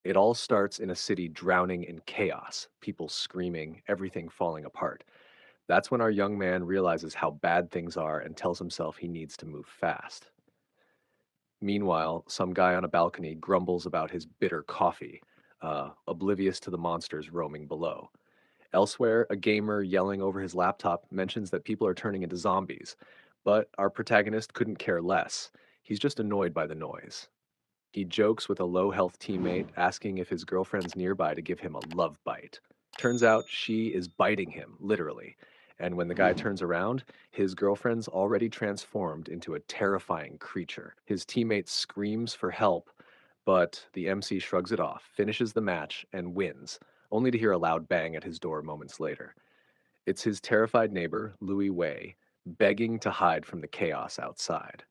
It all starts in a city drowning in chaos, people screaming, everything falling apart. That's when our young man realizes how bad things are and tells himself he needs to move fast. Meanwhile, some guy on a balcony grumbles about his bitter coffee, oblivious to the monsters roaming below. Elsewhere, a gamer yelling over his laptop mentions that people are turning into zombies, but our protagonist couldn't care less. He's just annoyed by the noise. He jokes with a low health teammate, asking if his girlfriend's nearby to give him a love bite. Turns out she is biting him, literally. And when the guy turns around, his girlfriend's already transformed into a terrifying creature. His teammate screams for help, but the MC shrugs it off, finishes the match, and wins, only to hear a loud bang at his door moments later. It's his terrified neighbor, Louis Wei, begging to hide from the chaos outside.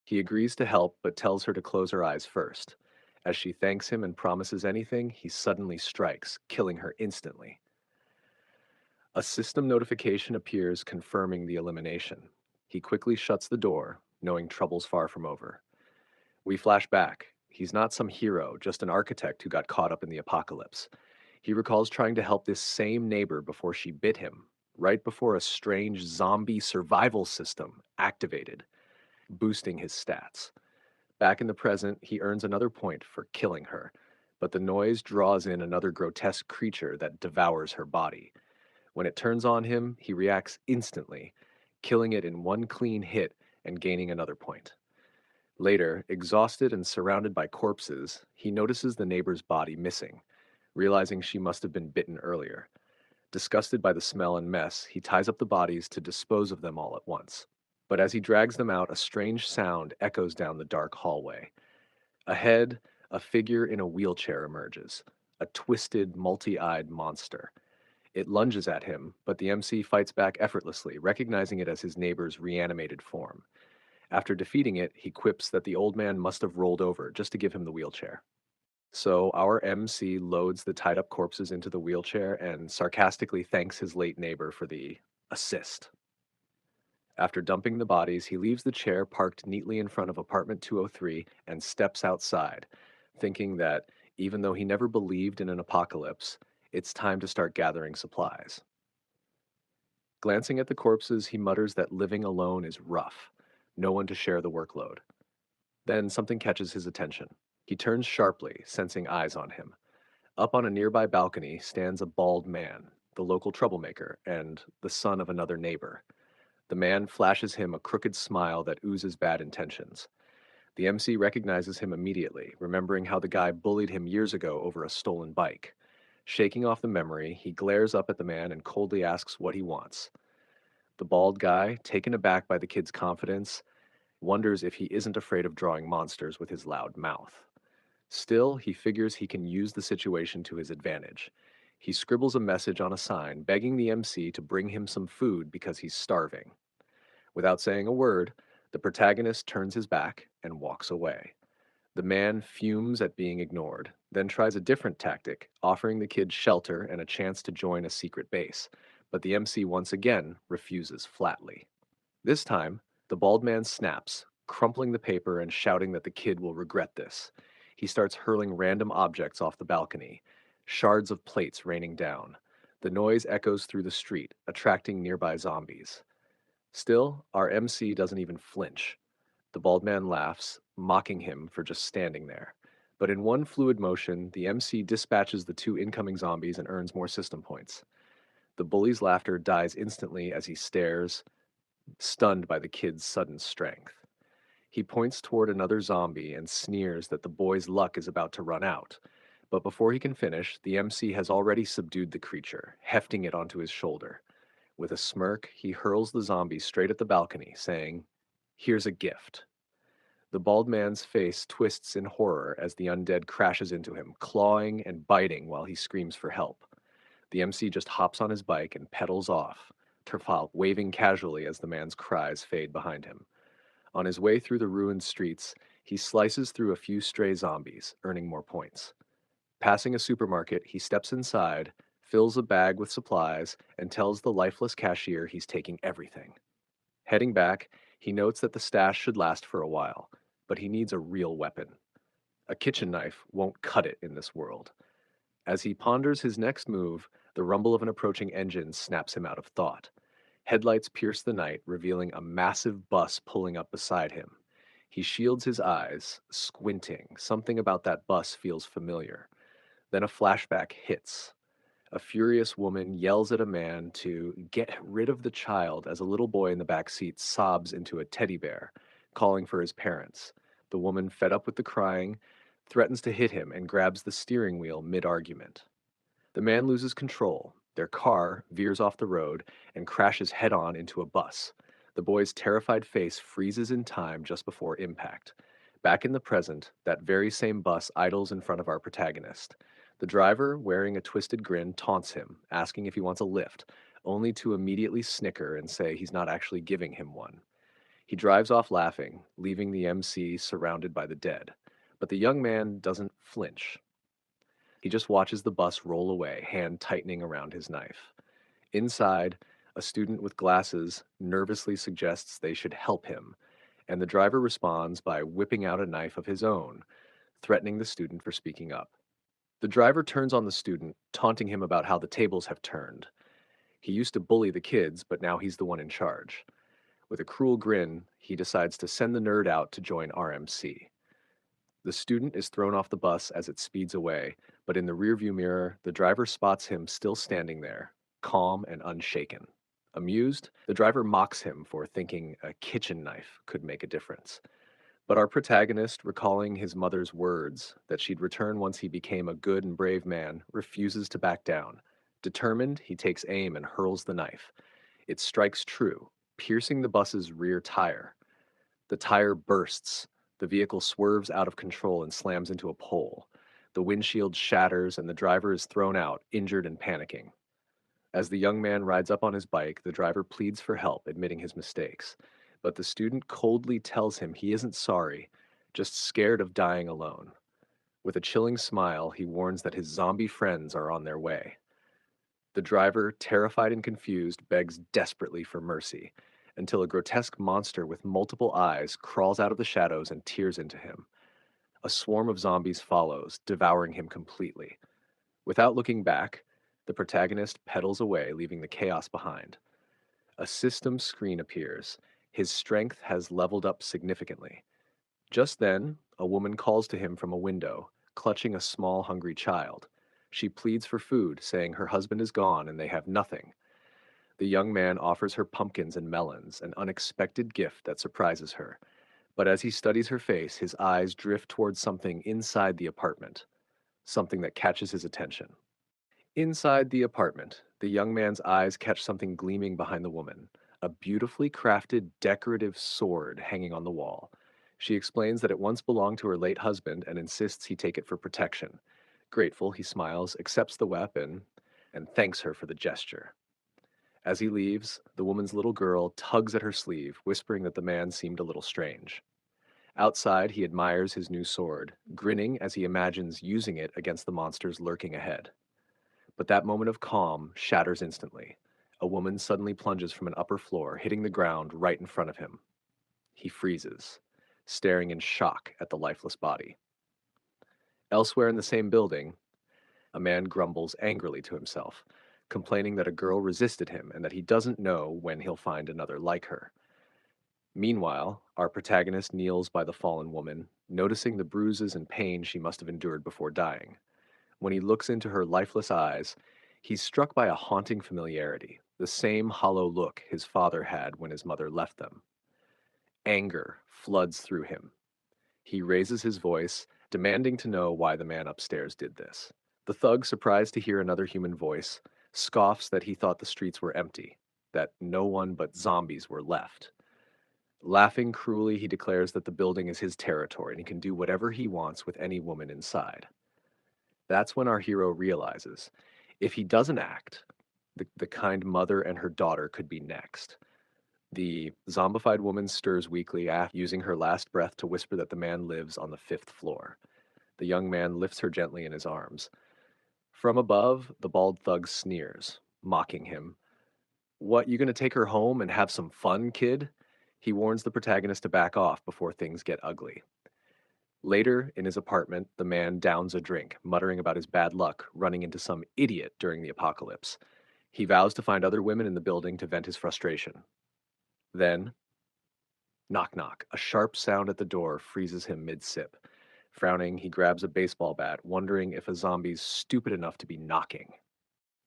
He agrees to help, but tells her to close her eyes first. As she thanks him and promises anything, he suddenly strikes, killing her instantly. A system notification appears confirming the elimination. He quickly shuts the door, knowing trouble's far from over. We flash back. He's not some hero, just an architect who got caught up in the apocalypse. He recalls trying to help this same neighbor before she bit him, right before a strange zombie survival system activated, boosting his stats. Back in the present, he earns another point for killing her, but the noise draws in another grotesque creature that devours her body. When it turns on him, he reacts instantly, killing it in one clean hit and gaining another point. Later, exhausted and surrounded by corpses, he notices the neighbor's body missing, realizing she must have been bitten earlier. Disgusted by the smell and mess, he ties up the bodies to dispose of them all at once. But as he drags them out, a strange sound echoes down the dark hallway. Ahead, a figure in a wheelchair emerges, a twisted, multi eyed monster. It lunges at him, but the MC fights back effortlessly, recognizing it as his neighbor's reanimated form. After defeating it, he quips that the old man must have rolled over just to give him the wheelchair. So our MC loads the tied up corpses into the wheelchair and sarcastically thanks his late neighbor for the assist. After dumping the bodies, he leaves the chair parked neatly in front of apartment 203 and steps outside, thinking that even though he never believed in an apocalypse, it's time to start gathering supplies. Glancing at the corpses, he mutters that living alone is rough, no one to share the workload. Then something catches his attention. He turns sharply, sensing eyes on him. Up on a nearby balcony stands a bald man, the local troublemaker, and the son of another neighbor. The man flashes him a crooked smile that oozes bad intentions. The MC recognizes him immediately, remembering how the guy bullied him years ago over a stolen bike. Shaking off the memory, he glares up at the man and coldly asks what he wants. The bald guy, taken aback by the kid's confidence, wonders if he isn't afraid of drawing monsters with his loud mouth. Still, he figures he can use the situation to his advantage. He scribbles a message on a sign begging the MC to bring him some food because he's starving. Without saying a word, the protagonist turns his back and walks away. The man fumes at being ignored, then tries a different tactic, offering the kid shelter and a chance to join a secret base. But the MC once again refuses flatly. This time, the bald man snaps, crumpling the paper and shouting that the kid will regret this. He starts hurling random objects off the balcony, shards of plates raining down. The noise echoes through the street, attracting nearby zombies. Still, our MC doesn't even flinch. The bald man laughs, mocking him for just standing there. But in one fluid motion, the MC dispatches the two incoming zombies and earns more system points. The bully's laughter dies instantly as he stares, stunned by the kid's sudden strength. He points toward another zombie and sneers that the boy's luck is about to run out. But before he can finish, the MC has already subdued the creature, hefting it onto his shoulder. With a smirk, he hurls the zombie straight at the balcony, saying, "Here's a gift." The bald man's face twists in horror as the undead crashes into him, clawing and biting while he screams for help. The MC just hops on his bike and pedals off, Terfal waving casually as the man's cries fade behind him. On his way through the ruined streets, he slices through a few stray zombies, earning more points. Passing a supermarket, he steps inside, fills a bag with supplies, and tells the lifeless cashier he's taking everything. Heading back, he notes that the stash should last for a while, but he needs a real weapon. A kitchen knife won't cut it in this world. As he ponders his next move, the rumble of an approaching engine snaps him out of thought. Headlights pierce the night, revealing a massive bus pulling up beside him. He shields his eyes, squinting. Something about that bus feels familiar. Then a flashback hits. A furious woman yells at a man to get rid of the child as a little boy in the back seat sobs into a teddy bear, calling for his parents. The woman, fed up with the crying, threatens to hit him and grabs the steering wheel mid argument. The man loses control. Their car veers off the road and crashes head on into a bus. The boy's terrified face freezes in time just before impact. Back in the present, that very same bus idles in front of our protagonist. The driver, wearing a twisted grin, taunts him, asking if he wants a lift, only to immediately snicker and say he's not actually giving him one. He drives off laughing, leaving the MC surrounded by the dead. But the young man doesn't flinch. He just watches the bus roll away, hand tightening around his knife. Inside, a student with glasses nervously suggests they should help him, and the driver responds by whipping out a knife of his own, threatening the student for speaking up. The driver turns on the student, taunting him about how the tables have turned. He used to bully the kids, but now he's the one in charge. With a cruel grin, he decides to send the nerd out to join RMC. The student is thrown off the bus as it speeds away, but in the rearview mirror, the driver spots him still standing there, calm and unshaken. Amused, the driver mocks him for thinking a kitchen knife could make a difference. But our protagonist, recalling his mother's words that she'd return once he became a good and brave man, refuses to back down. Determined, he takes aim and hurls the knife. It strikes true, piercing the bus's rear tire. The tire bursts. The vehicle swerves out of control and slams into a pole. The windshield shatters and the driver is thrown out, injured and panicking. As the young man rides up on his bike, the driver pleads for help, admitting his mistakes. But the student coldly tells him he isn't sorry, just scared of dying alone. With a chilling smile, he warns that his zombie friends are on their way. The driver, terrified and confused, begs desperately for mercy, until a grotesque monster with multiple eyes crawls out of the shadows and tears into him. A swarm of zombies follows, devouring him completely. Without looking back, the protagonist pedals away, leaving the chaos behind. A system screen appears. His strength has leveled up significantly. Just then, a woman calls to him from a window, clutching a small, hungry child. She pleads for food, saying her husband is gone and they have nothing. The young man offers her pumpkins and melons, an unexpected gift that surprises her. But as he studies her face, his eyes drift towards something inside the apartment, something that catches his attention. Inside the apartment, the young man's eyes catch something gleaming behind the woman, a beautifully crafted decorative sword hanging on the wall. She explains that it once belonged to her late husband and insists he take it for protection. Grateful, he smiles, accepts the weapon, and thanks her for the gesture. As he leaves, the woman's little girl tugs at her sleeve, whispering that the man seemed a little strange. Outside, he admires his new sword, grinning as he imagines using it against the monsters lurking ahead. But that moment of calm shatters instantly. A woman suddenly plunges from an upper floor, hitting the ground right in front of him. He freezes, staring in shock at the lifeless body. Elsewhere in the same building, a man grumbles angrily to himself, complaining that a girl resisted him and that he doesn't know when he'll find another like her. Meanwhile, our protagonist kneels by the fallen woman, noticing the bruises and pain she must have endured before dying. When he looks into her lifeless eyes, he's struck by a haunting familiarity, the same hollow look his father had when his mother left them. Anger floods through him. He raises his voice, demanding to know why the man upstairs did this. The thug, surprised to hear another human voice, scoffs that he thought the streets were empty, that no one but zombies were left. Laughing cruelly, he declares that the building is his territory and he can do whatever he wants with any woman inside. That's when our hero realizes if he doesn't act, the kind mother and her daughter could be next. The zombified woman stirs weakly, using her last breath to whisper that the man lives on the fifth floor. The young man lifts her gently in his arms. From above, the bald thug sneers, mocking him. What, you gonna take her home and have some fun, kid? He warns the protagonist to back off before things get ugly. Later, in his apartment, the man downs a drink, muttering about his bad luck running into some idiot during the apocalypse. He vows to find other women in the building to vent his frustration. Then, knock knock, a sharp sound at the door freezes him mid-sip. Frowning, he grabs a baseball bat, wondering if a zombie's stupid enough to be knocking.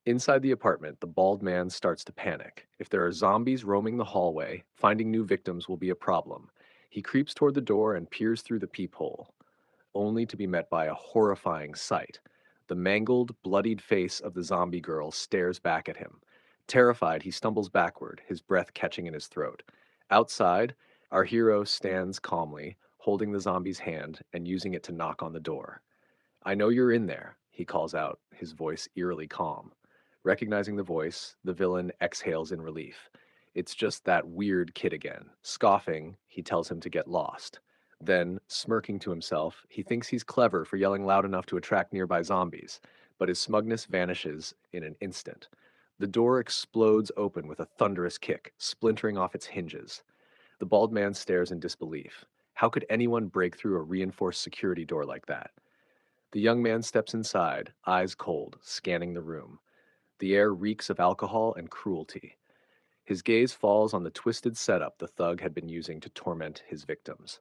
Inside the apartment, the bald man starts to panic. If there are zombies roaming the hallway, finding new victims will be a problem. He creeps toward the door and peers through the peephole, only to be met by a horrifying sight. The mangled, bloodied face of the zombie girl stares back at him. Terrified, he stumbles backward, his breath catching in his throat. Outside, our hero stands calmly, holding the zombie's hand and using it to knock on the door. "I know you're in there," he calls out, his voice eerily calm. Recognizing the voice, the villain exhales in relief. It's just that weird kid again. Scoffing, he tells him to get lost. Then, smirking to himself, he thinks he's clever for yelling loud enough to attract nearby zombies, but his smugness vanishes in an instant. The door explodes open with a thunderous kick, splintering off its hinges. The bald man stares in disbelief. How could anyone break through a reinforced security door like that? The young man steps inside, eyes cold, scanning the room. The air reeks of alcohol and cruelty. His gaze falls on the twisted setup the thug had been using to torment his victims.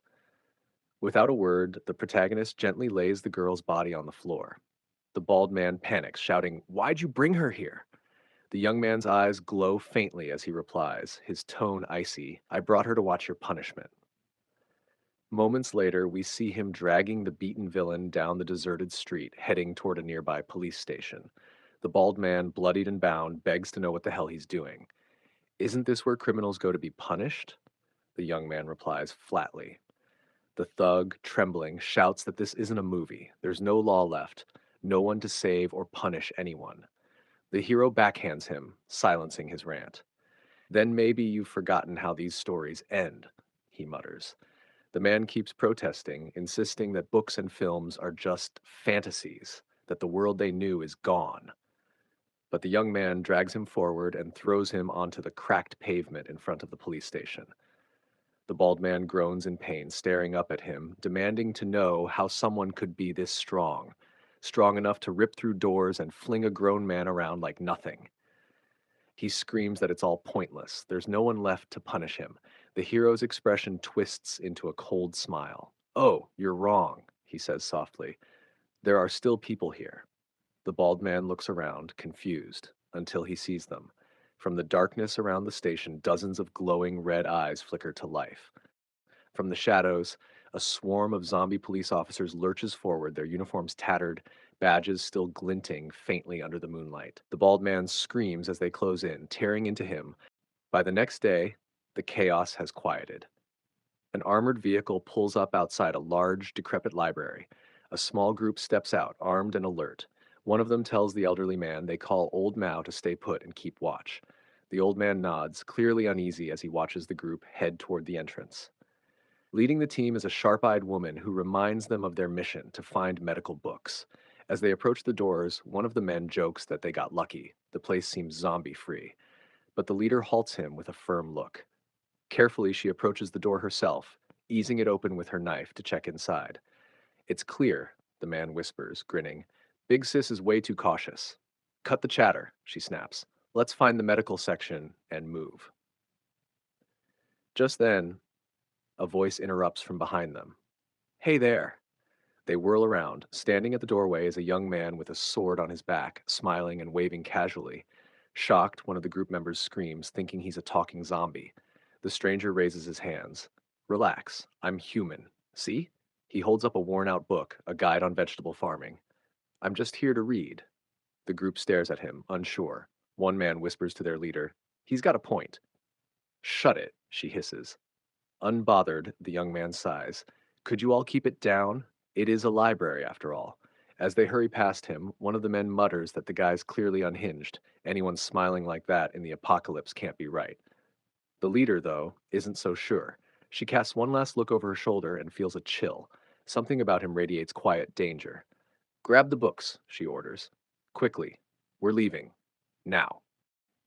Without a word, the protagonist gently lays the girl's body on the floor. The bald man panics, shouting, "Why'd you bring her here?" The young man's eyes glow faintly as he replies, his tone icy, "I brought her to watch your punishment." Moments later, we see him dragging the beaten villain down the deserted street, heading toward a nearby police station. The bald man, bloodied and bound, begs to know what the hell he's doing. "Isn't this where criminals go to be punished?" The young man replies flatly. The thug, trembling, shouts that this isn't a movie. There's no law left, no one to save or punish anyone. The hero backhands him, silencing his rant. "Then maybe you've forgotten how these stories end," he mutters. The man keeps protesting, insisting that books and films are just fantasies, that the world they knew is gone. But the young man drags him forward and throws him onto the cracked pavement in front of the police station. The bald man groans in pain, staring up at him, demanding to know how someone could be this strong, strong enough to rip through doors and fling a grown man around like nothing. He screams that it's all pointless. There's no one left to punish him. The hero's expression twists into a cold smile. "Oh, you're wrong," he says softly. "There are still people here." The bald man looks around, confused, until he sees them. From the darkness around the station, dozens of glowing red eyes flicker to life. From the shadows, a swarm of zombie police officers lurches forward, their uniforms tattered, badges still glinting faintly under the moonlight. The bald man screams as they close in, tearing into him. By the next day, the chaos has quieted. An armored vehicle pulls up outside a large, decrepit library. A small group steps out, armed and alert. One of them tells the elderly man they call Old Mao to stay put and keep watch. The old man nods, clearly uneasy as he watches the group head toward the entrance. Leading the team is a sharp-eyed woman who reminds them of their mission to find medical books. As they approach the doors, one of the men jokes that they got lucky. The place seems zombie-free. But the leader halts him with a firm look. Carefully, she approaches the door herself, easing it open with her knife to check inside. "It's clear," the man whispers, grinning. "Big Sis is way too cautious." "Cut the chatter," she snaps. "Let's find the medical section and move." Just then, a voice interrupts from behind them. "Hey there." They whirl around. Standing at the doorway is a young man with a sword on his back, smiling and waving casually. Shocked, one of the group members screams, thinking he's a talking zombie. The stranger raises his hands. "Relax, I'm human. See?" He holds up a worn-out book, a guide on vegetable farming. "I'm just here to read." The group stares at him, unsure. One man whispers to their leader, "He's got a point." "Shut it," she hisses. Unbothered, the young man sighs. "Could you all keep it down? It is a library, after all." As they hurry past him, one of the men mutters that the guy's clearly unhinged. Anyone smiling like that in the apocalypse can't be right. The leader, though, isn't so sure. She casts one last look over her shoulder and feels a chill. Something about him radiates quiet danger. "Grab the books," she orders. "Quickly. We're leaving. Now."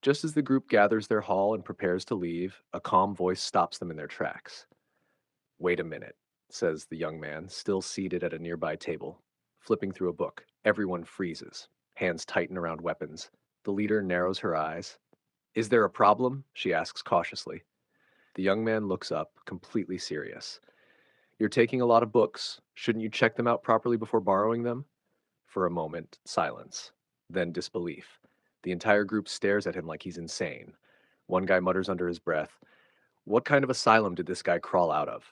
Just as the group gathers their haul and prepares to leave, a calm voice stops them in their tracks. "Wait a minute." says the young man, still seated at a nearby table, flipping through a book. Everyone freezes. Hands tighten around weapons. The leader narrows her eyes. Is there a problem? She asks cautiously. The young man looks up, completely serious. You're taking a lot of books. Shouldn't you check them out properly before borrowing them? For a moment, silence. Then disbelief. The entire group stares at him like he's insane. One guy mutters under his breath, what kind of asylum did this guy crawl out of?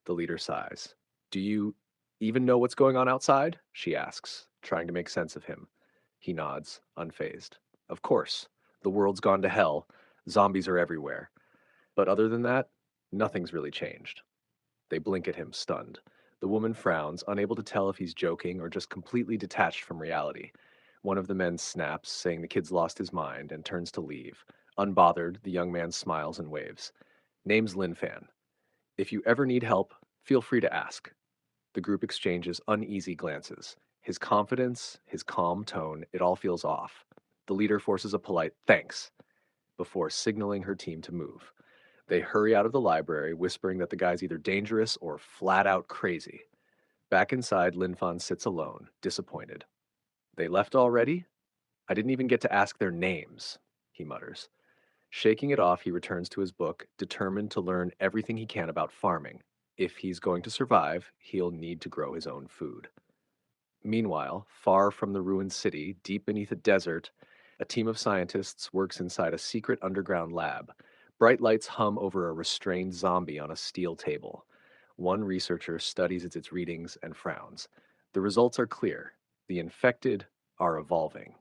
The leader sighs. Do you even know what's going on outside? She asks, trying to make sense of him. He nods, unfazed. Of course. The world's gone to hell. Zombies are everywhere. But other than that, nothing's really changed. They blink at him, stunned. The woman frowns, unable to tell if he's joking or just completely detached from reality. One of the men snaps, saying the kid's lost his mind, and turns to leave. Unbothered, the young man smiles and waves. Name's Lin Fan. If you ever need help, feel free to ask. The group exchanges uneasy glances. His confidence, his calm tone, it all feels off. The leader forces a polite thanks before signaling her team to move. They hurry out of the library, whispering that the guy's either dangerous or flat out crazy. Back inside, Linfan sits alone, disappointed. They left already? I didn't even get to ask their names, he mutters. Shaking it off, he returns to his book, determined to learn everything he can about farming. If he's going to survive, he'll need to grow his own food. Meanwhile, far from the ruined city, deep beneath a desert, a team of scientists works inside a secret underground lab. Bright lights hum over a restrained zombie on a steel table. One researcher studies its readings and frowns. The results are clear. The infected are evolving.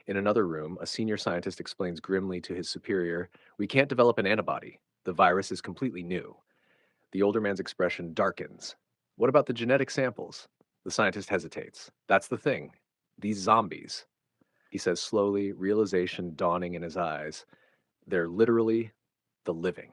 In another room, a senior scientist explains grimly to his superior, we can't develop an antibody. The virus is completely new. The older man's expression darkens. What about the genetic samples? The scientist hesitates. That's the thing. These zombies, he says slowly, realization dawning in his eyes, they're literally the living.